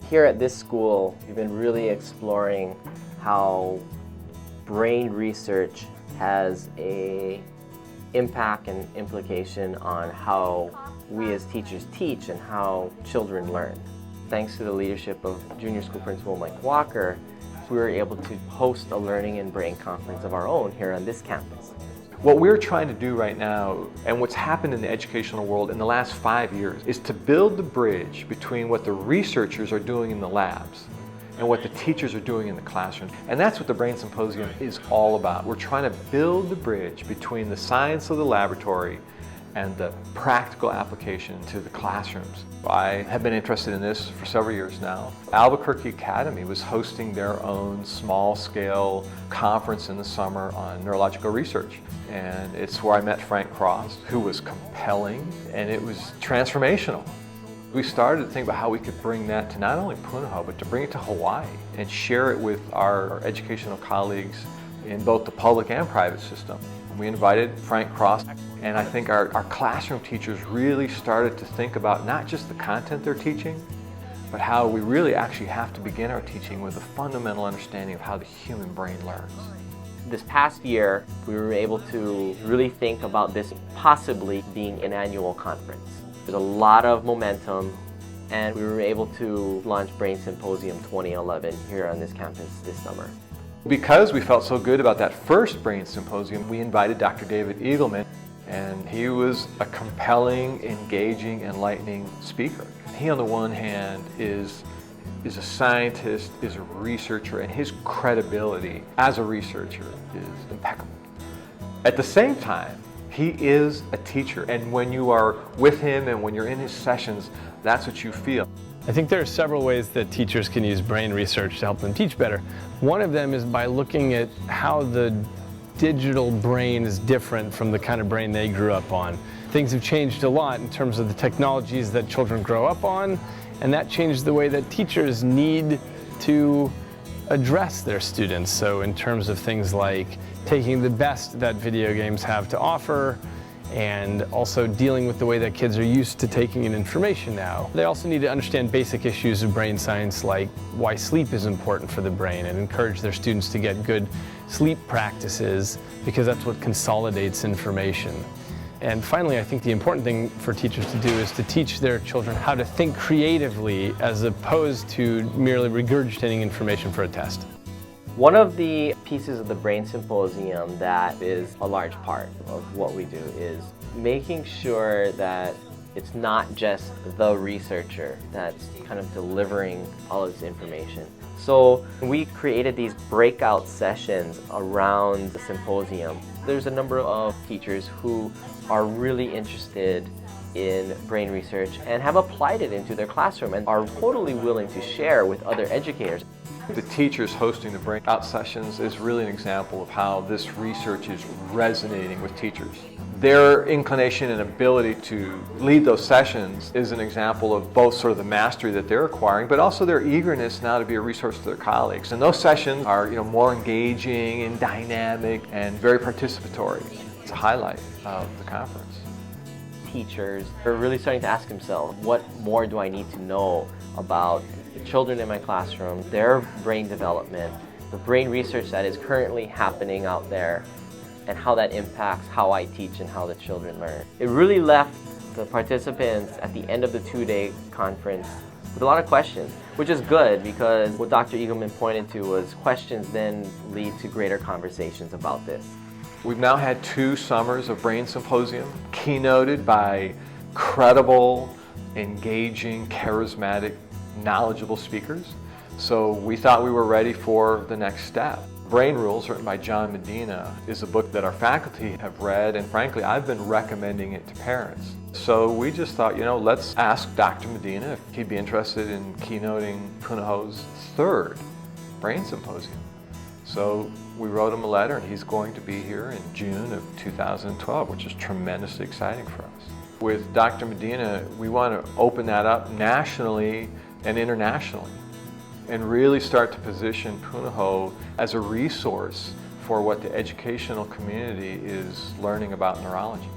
Here at this school, we've been really exploring how brain research has an impact and implication on how we as teachers teach and how children learn. Thanks to the leadership of Junior School Principal Mike Walker, we were able to host a Learning in Brain conference of our own here on this campus. What we're trying to do right now, and what's happened in the educational world in the last 5 years, is to build the bridge between what the researchers are doing in the labs and what the teachers are doing in the classroom. And that's what the Brain Symposium is all about. We're trying to build the bridge between the science of the laboratory and the practical application to the classrooms. I have been interested in this for several years now. Albuquerque Academy was hosting their own small-scale conference in the summer on neurological research. And it's where I met Frank Cross, who was compelling, and it was transformational. We started to think about how we could bring that to not only Punahou, but to bring it to Hawaii and share it with our educational colleagues in both the public and private system. We invited Frank Cross, and I think our classroom teachers really started to think about not just the content they're teaching, but how we really actually have to begin our teaching with a fundamental understanding of how the human brain learns. This past year, we were able to really think about this possibly being an annual conference. There's a lot of momentum, and we were able to launch Brain Symposium 2011 here on this campus this summer. Because we felt so good about that first Brain Symposium, we invited Dr. David Eagleman, and he was a compelling, engaging, enlightening speaker. He, on the one hand, is a scientist, is a researcher, and his credibility as a researcher is impeccable. At the same time, he is a teacher, and when you are with him and when you're in his sessions, that's what you feel. I think there are several ways that teachers can use brain research to help them teach better. One of them is by looking at how the digital brain is different from the kind of brain they grew up on. Things have changed a lot in terms of the technologies that children grow up on, and that changed the way that teachers need to address their students. So in terms of things like taking the best that video games have to offer, and also dealing with the way that kids are used to taking in information now. They also need to understand basic issues of brain science, like why sleep is important for the brain, and encourage their students to get good sleep practices, because that's what consolidates information. And finally, I think the important thing for teachers to do is to teach their children how to think creatively as opposed to merely regurgitating information for a test. One of the pieces of the Brain Symposium that is a large part of what we do is making sure that it's not just the researcher that's kind of delivering all of this information. So we created these breakout sessions around the symposium. There's a number of teachers who are really interested in brain research and have applied it into their classroom and are totally willing to share with other educators. The teachers hosting the breakout sessions is really an example of how this research is resonating with teachers. Their inclination and ability to lead those sessions is an example of both sort of the mastery that they're acquiring, but also their eagerness now to be a resource to their colleagues. And those sessions are, more engaging and dynamic and very participatory. It's a highlight of the conference. Teachers are really starting to ask themselves, what more do I need to know about the children in my classroom, their brain development, the brain research that is currently happening out there, and how that impacts how I teach and how the children learn. It really left the participants at the end of the two-day conference with a lot of questions, which is good because what Dr. Eagleman pointed to was questions then lead to greater conversations about this. We've now had 2 summers of Brain Symposium, keynoted by credible, engaging, charismatic, knowledgeable speakers. So we thought we were ready for the next step. Brain Rules, written by John Medina, is a book that our faculty have read, and frankly, I've been recommending it to parents. So we just thought, let's ask Dr. Medina if he'd be interested in keynoting Punahou's 3rd Brain Symposium. So we wrote him a letter, and he's going to be here in June of 2012, which is tremendously exciting for us. With Dr. Medina, we want to open that up nationally and internationally, and really start to position Punahou as a resource for what the educational community is learning about neurology.